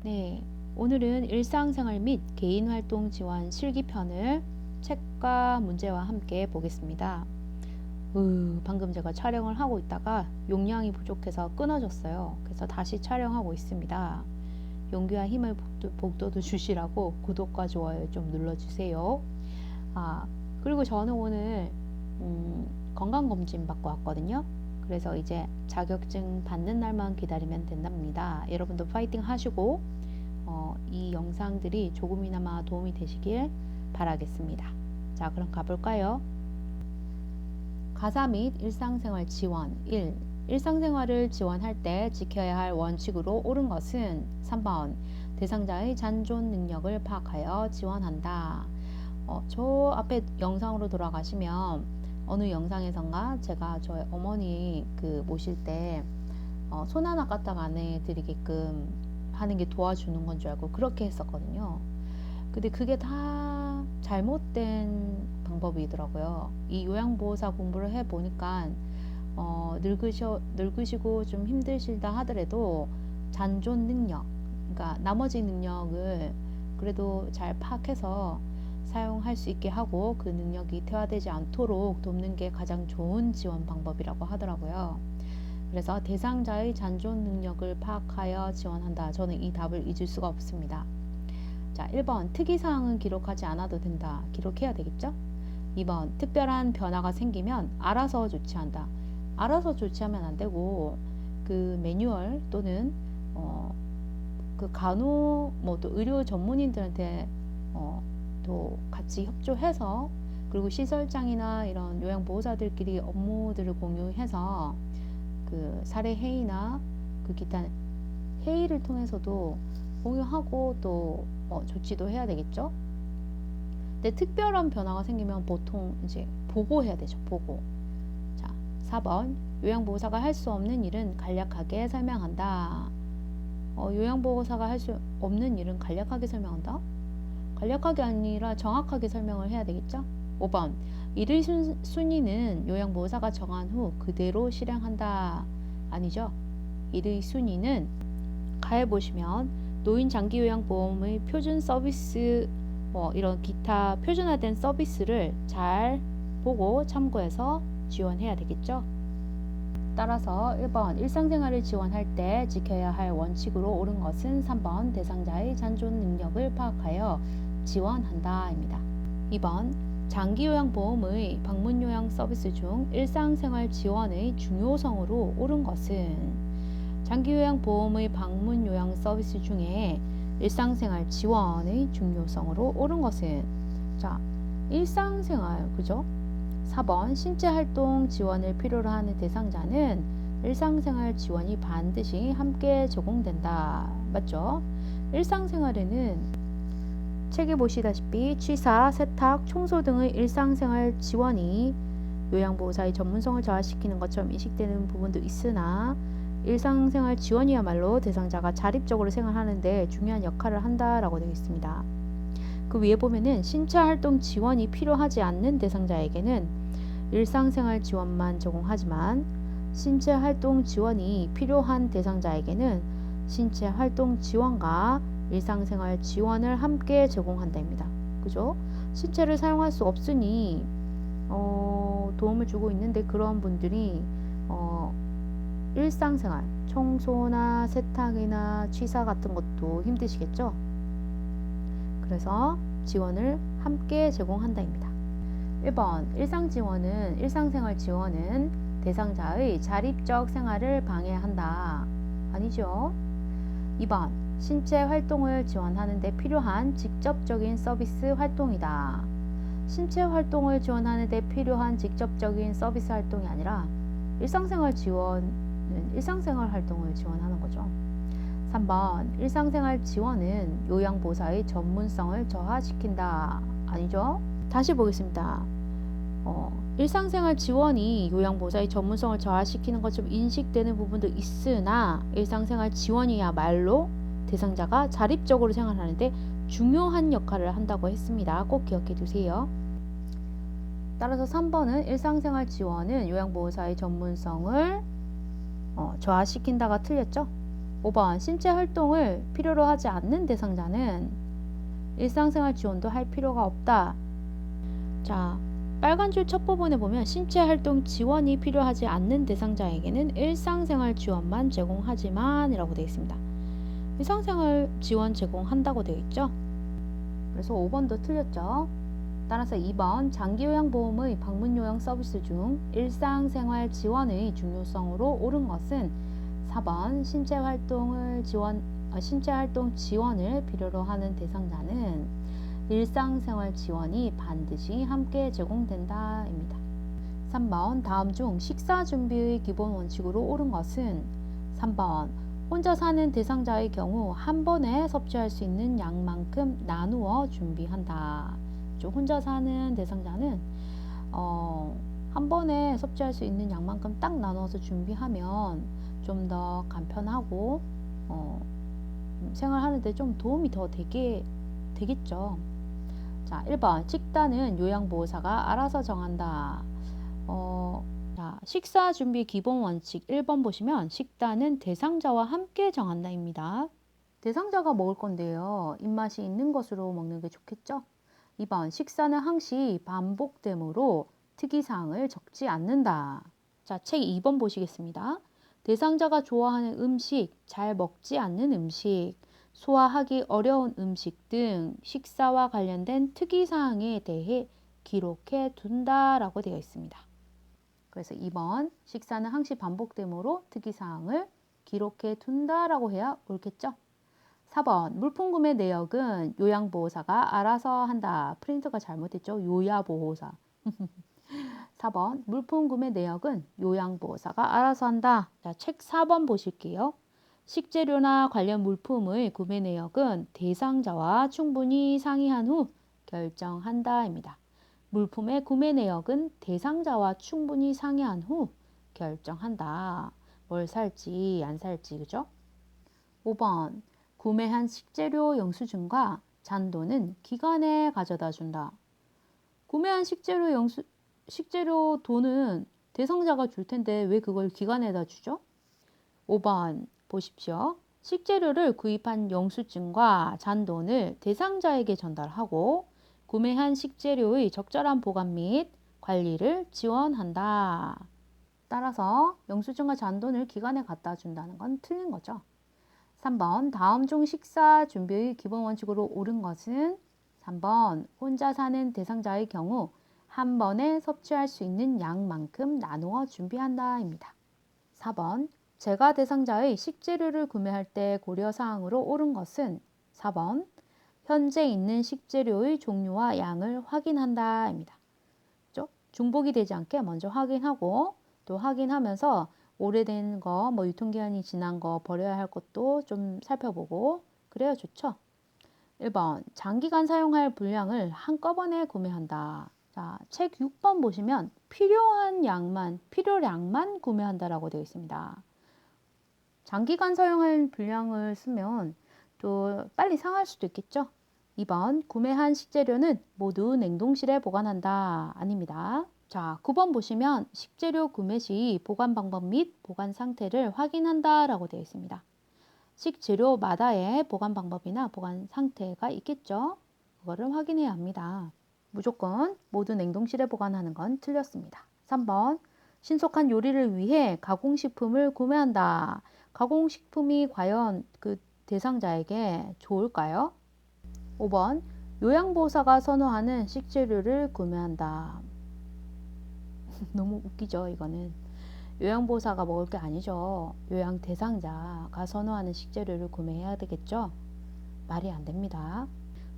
네, 오늘은 일상생활 및 개인활동 지원 실기편을 책과 문제와 함께 보겠습니다. 방금 제가 촬영을 하고 있다가 용량이 부족해서 끊어졌어요. 그래서 다시 촬영하고 있습니다. 용기와 힘을 북돋워 주시라고 구독과 좋아요 좀 눌러주세요. 그리고 저는 오늘 건강검진 받고 왔거든요. 그래서 이제 자격증 받는 날만 기다리면 된답니다. 여러분도 파이팅 하시고 이 영상들이 조금이나마 도움이 되시길 바라겠습니다. 자, 그럼 가볼까요? 가사 및 일상생활 지원 1. 일상생활을 지원할 때 지켜야 할 원칙으로 옳은 것은 3번 대상자의 잔존 능력을 파악하여 지원한다. 저 앞에 영상으로 돌아가시면 어느 영상에선가 제가 저희 어머니 모실 때 손 하나 까딱 안 해드리게끔 하는 게 도와주는 건 줄 알고 그렇게 했었거든요. 근데 그게 다 잘못된 방법이더라고요. 이 요양보호사 공부를 해보니까 늙으시고 좀 힘드시다 하더라도 잔존 능력, 그러니까 나머지 능력을 그래도 잘 파악해서 사용할 수 있게 하고 그 능력이 퇴화되지 않도록 돕는 게 가장 좋은 지원 방법이라고 하더라고요. 그래서 대상자의 잔존 능력을 파악하여 지원한다. 저는 이 답을 잊을 수가 없습니다. 자, 1번 특이사항은 기록하지 않아도 된다. 기록해야 되겠죠? 2번 특별한 변화가 생기면 알아서 조치한다. 알아서 조치하면 안 되고 그 매뉴얼 또는 그 간호 또 의료 전문인들한테 또 같이 협조해서 그리고 시설장이나 이런 요양보호사들끼리 업무들을 공유해서 그 사례 회의나 그 기타 회의를 통해서도 공유하고 또 조치도 해야 되겠죠. 근데 특별한 변화가 생기면 보통 이제 보고해야 되죠. 보고. 자, 4번 요양보호사가 할 수 없는 일은 간략하게 설명한다. 요양보호사가 할 수 없는 일은 간략하게 설명한다? 간략하게 아니라 정확하게 설명을 해야 되겠죠. 5번 일의 순위는 요양보호사가 정한 후 그대로 실행한다. 아니죠. 일의 순위는 가에 보시면 노인장기요양보험의 표준 서비스 이런 기타 표준화된 서비스를 잘 보고 참고해서 지원해야 되겠죠. 따라서 1번 일상생활을 지원할 때 지켜야 할 원칙으로 옳은 것은 3번 대상자의 잔존 능력을 파악하여 지원한다 입니다. 2번 장기요양보험의 방문요양 서비스 중 일상생활 지원의 중요성으로 옳은 것은 장기요양보험의 방문요양 서비스 중에 일상생활 지원의 중요성으로 옳은 것은 자, 일상생활 그죠? 4번 신체활동 지원을 필요로 하는 대상자는 일상생활 지원이 반드시 함께 제공된다. 맞죠? 일상생활에는 책에 보시다시피 취사, 세탁, 청소 등의 일상생활 지원이 요양보호사의 전문성을 저하시키는 것처럼 인식되는 부분도 있으나 일상생활 지원이야말로 대상자가 자립적으로 생활하는데 중요한 역할을 한다라고 되어 있습니다. 그 위에 보면은 신체활동 지원이 필요하지 않는 대상자에게는 일상생활 지원만 제공하지만 신체활동 지원이 필요한 대상자에게는 신체활동 지원과 일상생활 지원을 함께 제공한다입니다. 그죠? 신체를 사용할 수 없으니 도움을 주고 있는데 그런 분들이 일상생활, 청소나 세탁이나 취사 같은 것도 힘드시겠죠? 그래서 지원을 함께 제공한다입니다. 1번 일상생활 지원은 대상자의 자립적 생활을 방해한다. 아니죠? 2번 신체 활동을 지원하는 데 필요한 직접적인 서비스 활동이다. 신체 활동을 지원하는 데 필요한 직접적인 서비스 활동이 아니라 일상생활 지원은 일상생활 활동을 지원하는 거죠. 3번 일상생활 지원은 요양보호사의 전문성을 저하시킨다. 아니죠? 다시 보겠습니다. 일상생활 지원이 요양보호사의 전문성을 저하시키는 것처럼 인식되는 부분도 있으나 일상생활 지원이야말로 대상자가 자립적으로 생활하는데 중요한 역할을 한다고 했습니다. 꼭 기억해 두세요. 따라서 3번은 일상생활 지원은 요양보호사의 전문성을 저하시킨다가 틀렸죠? 5번 신체 활동을 필요로 하지 않는 대상자는 일상생활 지원도 할 필요가 없다. 자, 빨간 줄 첫 부분에 보면 신체 활동 지원이 필요하지 않는 대상자에게는 일상생활 지원만 제공하지만 이라고 되어 있습니다. 일상생활 지원 제공한다고 되어 있죠. 그래서 5번도 틀렸죠. 따라서 2번 장기요양보험의 방문요양 서비스 중 일상생활 지원의 중요성으로 옳은 것은 4번 신체 활동 지원을 필요로 하는 대상자는 일상생활 지원이 반드시 함께 제공된다 입니다. 3번 다음 중 식사 준비의 기본 원칙으로 옳은 것은 3번 혼자 사는 대상자의 경우 한 번에 섭취할 수 있는 양만큼 나누어 준비한다. 혼자 사는 대상자는 한 번에 섭취할 수 있는 양만큼 딱 나눠서 준비하면 좀 더 간편하고 생활하는데 좀 도움이 더 되겠죠. 자, 1번 식단은 요양보호사가 알아서 정한다. 자, 식사 준비 기본 원칙 1번 보시면 식단은 대상자와 함께 정한다입니다. 대상자가 먹을 건데요. 입맛이 있는 것으로 먹는 게 좋겠죠. 2번 식사는 항시 반복되므로 특이사항을 적지 않는다. 자, 책 2번 보시겠습니다. 대상자가 좋아하는 음식, 잘 먹지 않는 음식, 소화하기 어려운 음식 등 식사와 관련된 특이사항에 대해 기록해 둔다라고 되어 있습니다. 그래서 2번 식사는 항시 반복되므로 특이사항을 기록해 둔다라고 해야 옳겠죠? 4번 물품 구매 내역은 요양보호사가 알아서 한다. 프린터가 잘못했죠? 요야보호사. 4번 물품 구매 내역은 요양보호사가 알아서 한다. 자, 책 4번 보실게요. 식재료나 관련 물품의 구매 내역은 대상자와 충분히 상의한 후 결정한다입니다. 물품의 구매 내역은 대상자와 충분히 상의한 후 결정한다. 뭘 살지 안 살지, 그죠? 5번 구매한 식재료 영수증과 잔돈은 기관에 가져다 준다. 구매한 식재료 돈은 대상자가 줄 텐데 왜 그걸 기관에다 주죠? 5번 보십시오. 식재료를 구입한 영수증과 잔돈을 대상자에게 전달하고 구매한 식재료의 적절한 보관 및 관리를 지원한다. 따라서 영수증과 잔돈을 기관에 갖다 준다는 건 틀린 거죠. 3번 다음 중 식사 준비의 기본 원칙으로 옳은 것은 3번 혼자 사는 대상자의 경우 한 번에 섭취할 수 있는 양만큼 나누어 준비한다 입니다. 4번 제가 대상자의 식재료를 구매할 때 고려사항으로 옳은 것은 4번 현재 있는 식재료의 종류와 양을 확인한다 입니다. 중복이 되지 않게 먼저 확인하고 또 확인하면서 오래된 거, 유통기한이 지난 거 버려야 할 것도 좀 살펴보고 그래야 좋죠. 1번 장기간 사용할 분량을 한꺼번에 구매한다. 자, 책 6번 보시면 필요량만 구매한다라고 되어 있습니다. 장기간 사용할 분량을 쓰면 또 빨리 상할 수도 있겠죠. 2번 구매한 식재료는 모두 냉동실에 보관한다. 아닙니다. 자, 9번 보시면 식재료 구매 시 보관 방법 및 보관 상태를 확인한다 라고 되어 있습니다. 식재료마다의 보관 방법이나 보관 상태가 있겠죠. 그거를 확인해야 합니다. 무조건 모두 냉동실에 보관하는 건 틀렸습니다. 3번 신속한 요리를 위해 가공식품을 구매한다. 가공식품이 과연 그 대상자에게 좋을까요? 5번 요양보호사가 선호하는 식재료를 구매한다. 너무 웃기죠, 이거는. 요양보호사가 먹을 게 아니죠. 요양 대상자가 선호하는 식재료를 구매해야 되겠죠? 말이 안 됩니다.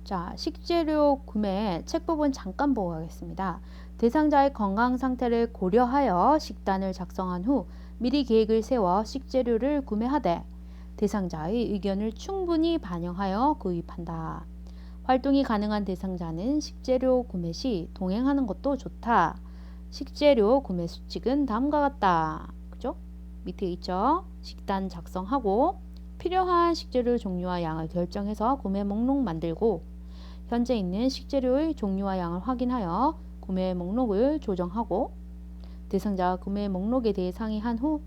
자, 식재료 구매 책 부분 잠깐 보고 가겠습니다. 대상자의 건강 상태를 고려하여 식단을 작성한 후 미리 계획을 세워 식재료를 구매하되 대상자의 의견을 충분히 반영하여 구입한다. 활동이 가능한 대상자는 식재료 구매 시 동행하는 것도 좋다. 식재료 구매 수칙은 다음과 같다. 그죠? 밑에 있죠? 식단 작성하고 필요한 식재료 종류와 양을 결정해서 구매 목록 만들고 현재 있는 식재료의 종류와 양을 확인하여 구매 목록을 조정하고 대상자가 구매 목록에 대해 상의한 후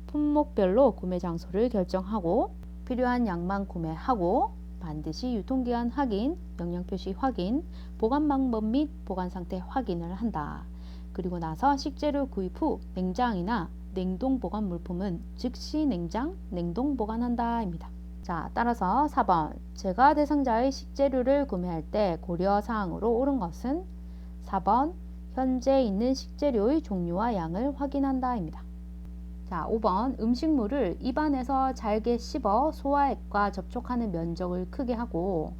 품목별로 구매 장소를 결정하고 필요한 양만 구매하고 반드시 유통기한 확인, 영양표시 확인, 보관 방법 및 보관 상태 확인을 한다. 그리고 나서 식재료 구입 후 냉장이나 냉동 보관 물품은 즉시 냉장, 냉동 보관한다 입니다. 자, 따라서 4번 제가 대상자의 식재료를 구매할 때 고려사항으로 옳은 것은 4번 현재 있는 식재료의 종류와 양을 확인한다 입니다. 자, 5번 음식물을 입안에서 잘게 씹어 소화액과 접촉하는 면적을 크게 하고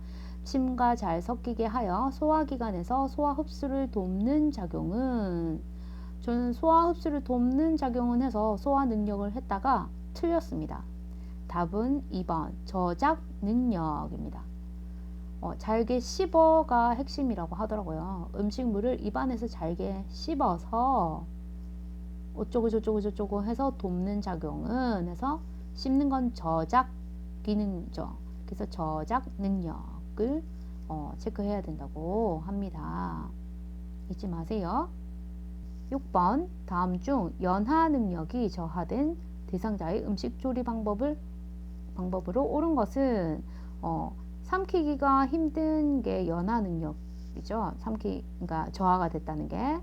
침과 잘 섞이게 하여 소화기관에서 소화 흡수를 돕는 작용은, 저는 소화 흡수를 돕는 작용은 해서 소화 능력을 했다가 틀렸습니다. 답은 2번 저작 능력입니다. 잘게 씹어가 핵심이라고 하더라고요. 음식물을 입안에서 잘게 씹어서 어쩌고 저쩌고 저쩌고 해서 돕는 작용은 해서 씹는 건 저작 기능이죠. 그래서 저작 능력을 체크해야 된다고 합니다. 잊지 마세요. 6번 다음 중 연하 능력이 저하된 대상자의 음식 조리 방법으로 옳은 것은 삼키기가 힘든 게 연하 능력이죠. 그러니까 저하가 됐다는 게.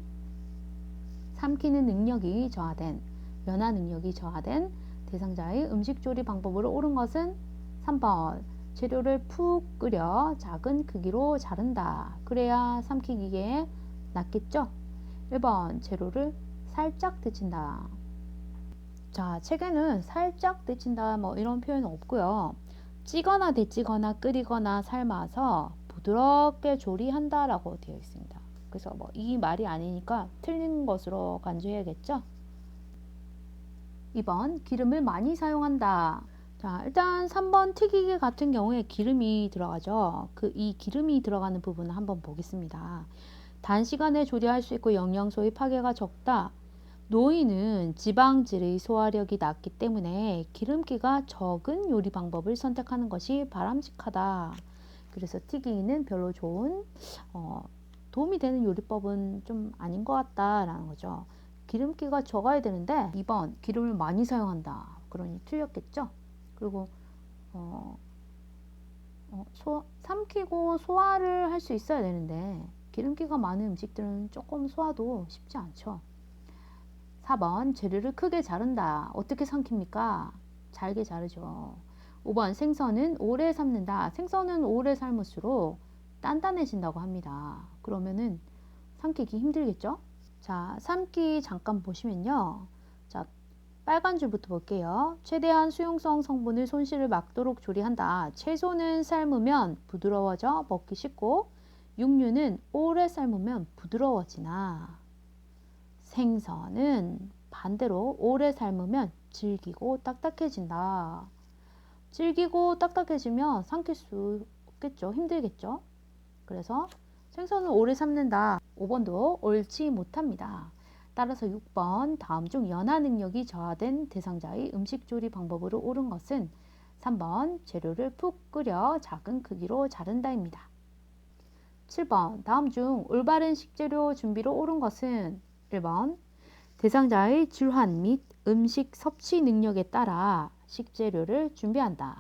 삼키는 능력이 저하된, 연하 능력이 저하된 대상자의 음식 조리 방법으로 옳은 것은 3번 재료를 푹 끓여 작은 크기로 자른다. 그래야 삼키기에 낫겠죠. 1번 재료를 살짝 데친다. 자, 책에는 살짝 데친다 뭐 이런 표현은 없고요. 찌거나 데치거나 끓이거나 삶아서 부드럽게 조리한다 라고 되어 있습니다. 그래서 뭐 이 말이 아니니까 틀린 것으로 간주해야겠죠. 2번 기름을 많이 사용한다. 자, 일단 3번 튀기기 같은 경우에 기름이 들어가죠. 이 기름이 들어가는 부분을 한번 보겠습니다. 단시간에 조리할 수 있고 영양소의 파괴가 적다. 노인은 지방질의 소화력이 낮기 때문에 기름기가 적은 요리 방법을 선택하는 것이 바람직하다. 그래서 튀기기는 별로 좋은 도움이 되는 요리법은 좀 아닌 것 같다라는 거죠. 기름기가 적어야 되는데 2번 기름을 많이 사용한다. 그러니 틀렸겠죠. 그리고 삼키고 소화를 할 수 있어야 되는데 기름기가 많은 음식들은 조금 소화도 쉽지 않죠. 4번 재료를 크게 자른다. 어떻게 삼킵니까? 잘게 자르죠. 5번 생선은 오래 삶는다. 생선은 오래 삶을수록 단단해진다고 합니다. 그러면은 삼키기 힘들겠죠? 자, 삶기 잠깐 보시면요. 자, 빨간 줄부터 볼게요. 최대한 수용성 성분을 손실을 막도록 조리한다. 채소는 삶으면 부드러워져 먹기 쉽고 육류는 오래 삶으면 부드러워지나 생선은 반대로 오래 삶으면 질기고 딱딱해진다. 질기고 딱딱해지면 삼킬 수 없겠죠. 힘들겠죠. 그래서 생선을 오래 삶는다. 5번도 옳지 못합니다. 따라서 6번 다음 중 연하 능력이 저하된 대상자의 음식 조리 방법으로 옳은 것은 3번 재료를 푹 끓여 작은 크기로 자른다입니다. 7번 다음 중 올바른 식재료 준비로 옳은 것은 1번 대상자의 질환 및 음식 섭취 능력에 따라 식재료를 준비한다.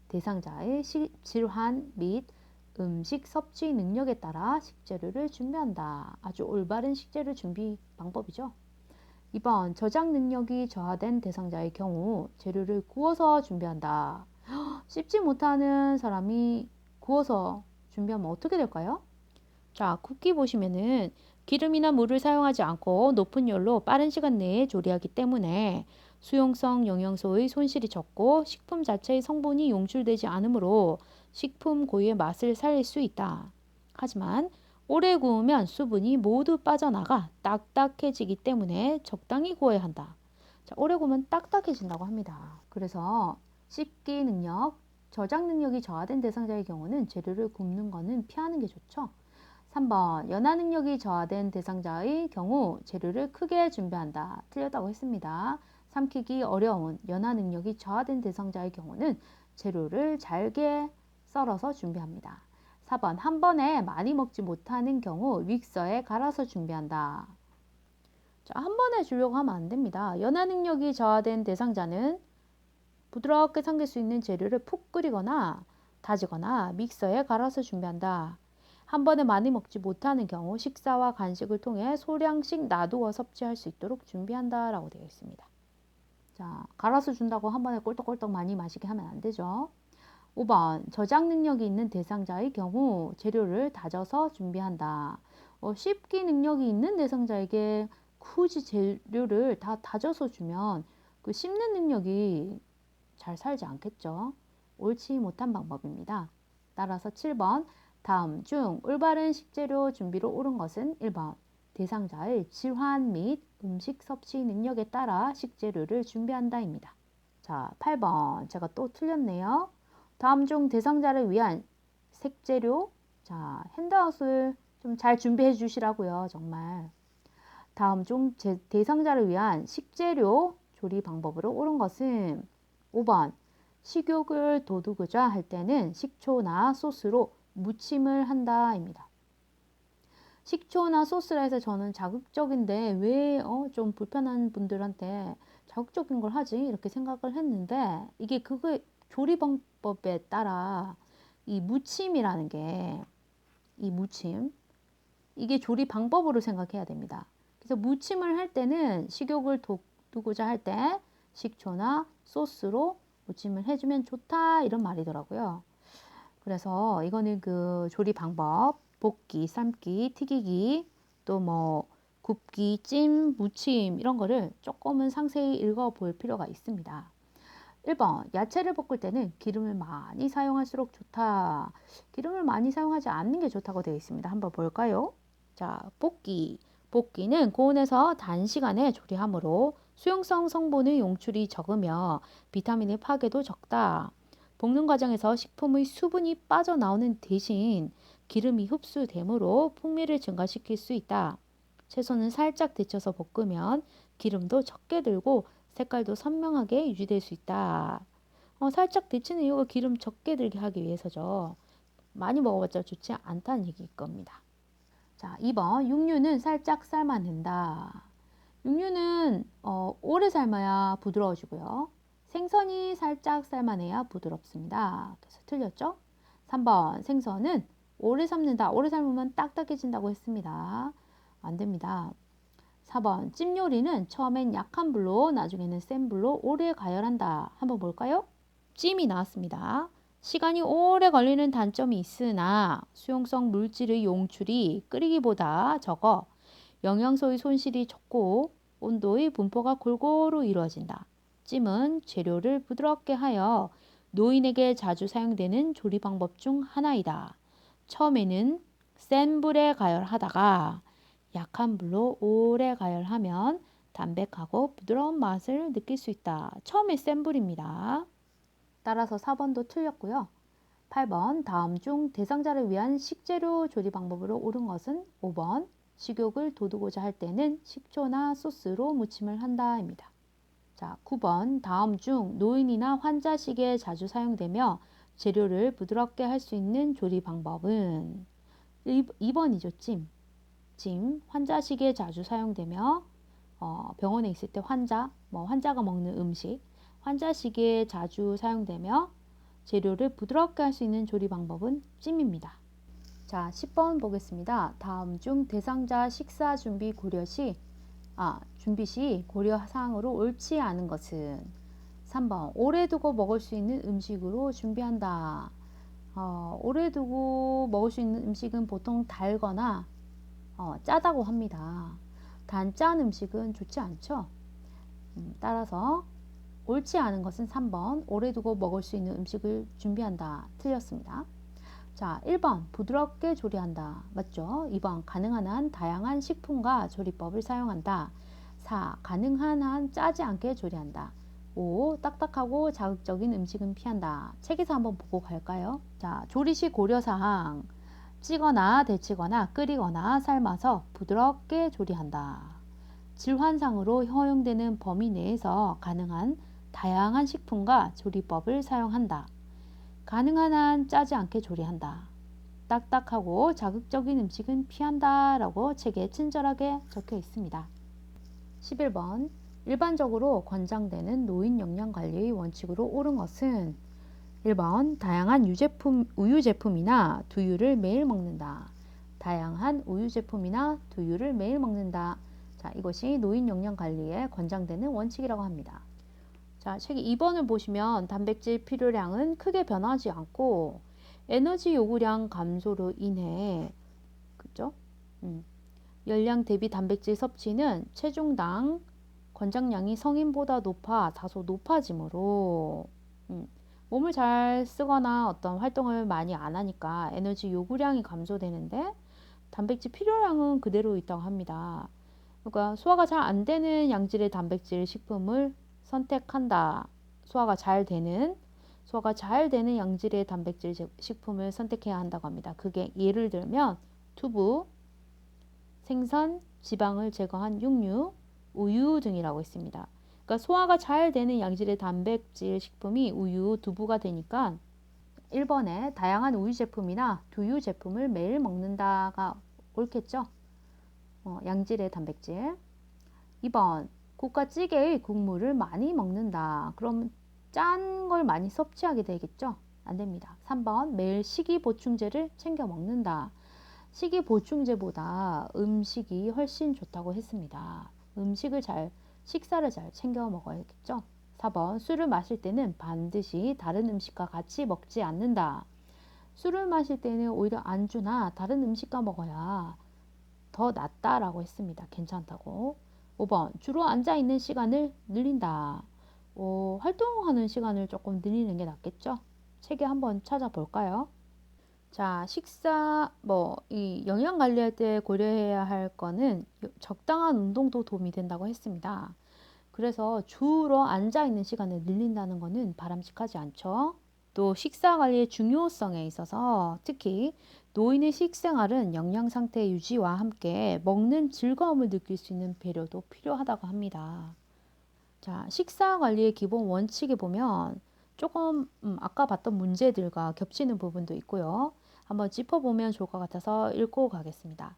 대상자의 질환 및 음식 섭취 능력에 따라 식재료를 준비한다. 아주 올바른 식재료 준비 방법이죠. 2번 저장 능력이 저하된 대상자의 경우 재료를 구워서 준비한다. 씹지 못하는 사람이 구워서 준비하면 어떻게 될까요? 자, 쿠키 보시면은 기름이나 물을 사용하지 않고 높은 열로 빠른 시간 내에 조리하기 때문에 수용성 영양소의 손실이 적고 식품 자체의 성분이 용출되지 않으므로 식품 고유의 맛을 살릴 수 있다. 하지만 오래 구우면 수분이 모두 빠져나가 딱딱해지기 때문에 적당히 구워야 한다. 자, 오래 구우면 딱딱해진다고 합니다. 그래서 씹기 능력, 저장 능력이 저하된 대상자의 경우는 재료를 굽는 거는 피하는 게 좋죠. 3번 연하 능력이 저하된 대상자의 경우 재료를 크게 준비한다. 틀렸다고 했습니다. 삼키기 어려운 연하 능력이 저하된 대상자의 경우는 재료를 잘게 썰어서 준비합니다. 4번 한 번에 많이 먹지 못하는 경우 믹서에 갈아서 준비한다. 자, 한 번에 주려고 하면 안 됩니다. 연하 능력이 저하된 대상자는 부드럽게 삼킬 수 있는 재료를 푹 끓이거나 다지거나 믹서에 갈아서 준비한다. 한 번에 많이 먹지 못하는 경우 식사와 간식을 통해 소량씩 놔두어 섭취할 수 있도록 준비한다 라고 되어 있습니다. 자, 갈아서 준다고 한 번에 꼴떡꼴떡 많이 마시게 하면 안 되죠. 5번 저장 능력이 있는 대상자의 경우 재료를 다져서 준비한다. 씹기 능력이 있는 대상자에게 굳이 재료를 다 다져서 주면 그 씹는 능력이 잘 살지 않겠죠. 옳지 못한 방법입니다. 따라서 7번 다음 중 올바른 식재료 준비로 옳은 것은 1번 대상자의 질환 및 음식 섭취 능력에 따라 식재료를 준비한다입니다. 자, 8번 제가 또 틀렸네요. 다음 중 대상자를 위한 식재료, 자, 핸드아웃을 좀 잘 준비해 주시라고요. 정말. 다음 중 대상자를 위한 식재료 조리 방법으로 옳은 것은 5번 식욕을 돋우고자 할 때는 식초나 소스로 무침을 한다입니다. 식초나 소스라 해서 저는 자극적인데 왜 좀 불편한 분들한테 자극적인 걸 하지? 이렇게 생각을 했는데 이게 그거 조리 방법에 따라 이 무침이라는 게 이 무침 이게 조리 방법으로 생각해야 됩니다. 그래서 무침을 할 때는 식욕을 돋우고자 할 때 식초나 소스로 무침을 해주면 좋다 이런 말이더라고요. 그래서 이거는 그 조리 방법, 볶기, 삶기, 튀기기, 또 뭐 굽기, 찜, 무침 이런 거를 조금은 상세히 읽어볼 필요가 있습니다. 1번 야채를 볶을 때는 기름을 많이 사용할수록 좋다. 기름을 많이 사용하지 않는 게 좋다고 되어 있습니다. 한번 볼까요? 자, 볶기. 볶기는 고온에서 단시간에 조리하므로 수용성 성분의 용출이 적으며 비타민의 파괴도 적다. 볶는 과정에서 식품의 수분이 빠져나오는 대신 기름이 흡수되므로 풍미를 증가시킬 수 있다. 채소는 살짝 데쳐서 볶으면 기름도 적게 들고 색깔도 선명하게 유지될 수 있다. 살짝 데치는 이유가 기름 적게 들게 하기 위해서죠. 많이 먹어봤자 좋지 않다는 얘기일 겁니다. 자, 2번 육류는 살짝 삶아낸다. 육류는 오래 삶아야 부드러워지고요. 생선이 살짝 삶아내야 부드럽습니다. 그래서 틀렸죠? 3번 생선은 오래 삶는다. 오래 삶으면 딱딱해진다고 했습니다. 안 됩니다. 4번 찜 요리는 처음엔 약한 불로 나중에는 센 불로 오래 가열한다. 한번 볼까요? 찜이 나왔습니다. 시간이 오래 걸리는 단점이 있으나 수용성 물질의 용출이 끓이기보다 적어 영양소의 손실이 적고 온도의 분포가 골고루 이루어진다. 찜은 재료를 부드럽게 하여 노인에게 자주 사용되는 조리 방법 중 하나이다. 처음에는 센 불에 가열하다가 약한 불로 오래 가열하면 담백하고 부드러운 맛을 느낄 수 있다. 처음에 센 불입니다. 따라서 4번도 틀렸고요. 8번 다음 중 대상자를 위한 식재료 조리 방법으로 옳은 것은 5번 식욕을 돋우고자 할 때는 식초나 소스로 무침을 한다입니다. 자, 9번 다음 중 노인이나 환자식에 자주 사용되며 재료를 부드럽게 할 수 있는 조리 방법은 2번이죠. 찜, 환자식에 자주 사용되며 병원에 있을 때 환자가 먹는 음식, 환자식에 자주 사용되며 재료를 부드럽게 할 수 있는 조리 방법은 찜입니다. 자, 10번 보겠습니다. 다음 중 대상자 식사 준비 준비 시 고려 사항으로 옳지 않은 것은 3번 오래 두고 먹을 수 있는 음식으로 준비한다. 오래 두고 먹을 수 있는 음식은 보통 달거나 짜다고 합니다. 짠 음식은 좋지 않죠. 따라서 옳지 않은 것은 3번 오래 두고 먹을 수 있는 음식을 준비한다. 틀렸습니다. 자, 1번 부드럽게 조리한다. 맞죠? 2번 가능한 한 다양한 식품과 조리법을 사용한다. 4. 가능한 한 짜지 않게 조리한다. 5. 딱딱하고 자극적인 음식은 피한다. 책에서 한번 보고 갈까요? 자, 조리 시 고려사항 찌거나 데치거나 끓이거나 삶아서 부드럽게 조리한다. 질환상으로 허용되는 범위 내에서 가능한 다양한 식품과 조리법을 사용한다. 가능한 한 짜지 않게 조리한다. 딱딱하고 자극적인 음식은 피한다 라고 책에 친절하게 적혀 있습니다. 11번 일반적으로 권장되는 노인 영양 관리의 원칙으로 옳은 것은 1번 다양한 우유 제품이나 두유를 매일 먹는다. 다양한 우유 제품이나 두유를 매일 먹는다. 자, 이것이 노인 영양 관리에 권장되는 원칙이라고 합니다. 자, 책 2번을 보시면 단백질 필요량은 크게 변하지 않고 에너지 요구량 감소로 인해 그죠? 열량 대비 단백질 섭취는 체중당 권장량이 성인보다 다소 높아지므로 몸을 잘 쓰거나 어떤 활동을 많이 안 하니까 에너지 요구량이 감소되는데 단백질 필요량은 그대로 있다고 합니다. 그러니까 소화가 잘 안 되는 양질의 단백질 식품을 선택한다. 소화가 잘 되는 양질의 단백질 식품을 선택해야 한다고 합니다. 그게 예를 들면 두부, 생선, 지방을 제거한 육류, 우유 등이라고 있습니다. 그러니까 소화가 잘 되는 양질의 단백질 식품이 우유, 두부가 되니까 1번에 다양한 우유 제품이나 두유 제품을 매일 먹는다가 옳겠죠? 양질의 단백질. 2번 국과찌개의 국물을 많이 먹는다. 그럼 짠 걸 많이 섭취하게 되겠죠? 안 됩니다. 3번 매일 식이 보충제를 챙겨 먹는다. 식이 보충제보다 음식이 훨씬 좋다고 했습니다. 식사를 잘 챙겨 먹어야겠죠? 4번 술을 마실 때는 반드시 다른 음식과 같이 먹지 않는다. 술을 마실 때는 오히려 안주나 다른 음식과 먹어야 더 낫다라고 했습니다. 괜찮다고. 5번 주로 앉아있는 시간을 늘린다. 활동하는 시간을 조금 늘리는 게 낫겠죠? 책에 한번 찾아볼까요? 자, 이 영양 관리할 때 고려해야 할 거는 적당한 운동도 도움이 된다고 했습니다. 그래서 주로 앉아있는 시간을 늘린다는 거는 바람직하지 않죠. 또 식사 관리의 중요성에 있어서 특히 노인의 식생활은 영양 상태 유지와 함께 먹는 즐거움을 느낄 수 있는 배려도 필요하다고 합니다. 자, 식사 관리의 기본 원칙에 보면 조금 아까 봤던 문제들과 겹치는 부분도 있고요. 한번 짚어보면 좋을 것 같아서 읽고 가겠습니다.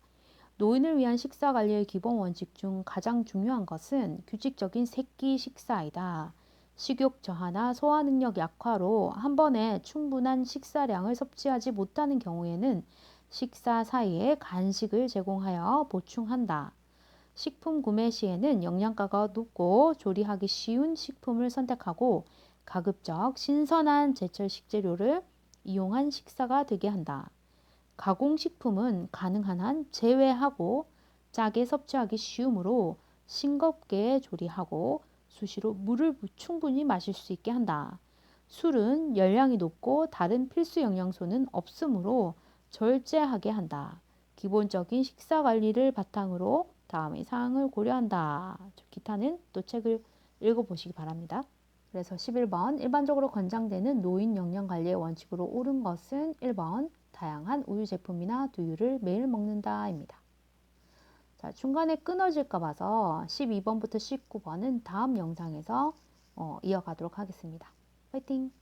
노인을 위한 식사 관리의 기본 원칙 중 가장 중요한 것은 규칙적인 새끼 식사이다. 식욕 저하나 소화 능력 약화로 한 번에 충분한 식사량을 섭취하지 못하는 경우에는 식사 사이에 간식을 제공하여 보충한다. 식품 구매 시에는 영양가가 높고 조리하기 쉬운 식품을 선택하고 가급적 신선한 제철 식재료를 이용한 식사가 되게 한다. 가공식품은 가능한 한 제외하고 짜게 섭취하기 쉬우므로 싱겁게 조리하고 수시로 물을 충분히 마실 수 있게 한다. 술은 열량이 높고 다른 필수 영양소는 없으므로 절제하게 한다. 기본적인 식사 관리를 바탕으로 다음의 사항을 고려한다. 기타는 또 책을 읽어보시기 바랍니다. 그래서 11번 일반적으로 권장되는 노인 영양 관리의 원칙으로 옳은 것은 1번 다양한 우유 제품이나 두유를 매일 먹는다입니다. 자, 중간에 끊어질까 봐서 12번부터 19번은 다음 영상에서 이어가도록 하겠습니다. 화이팅!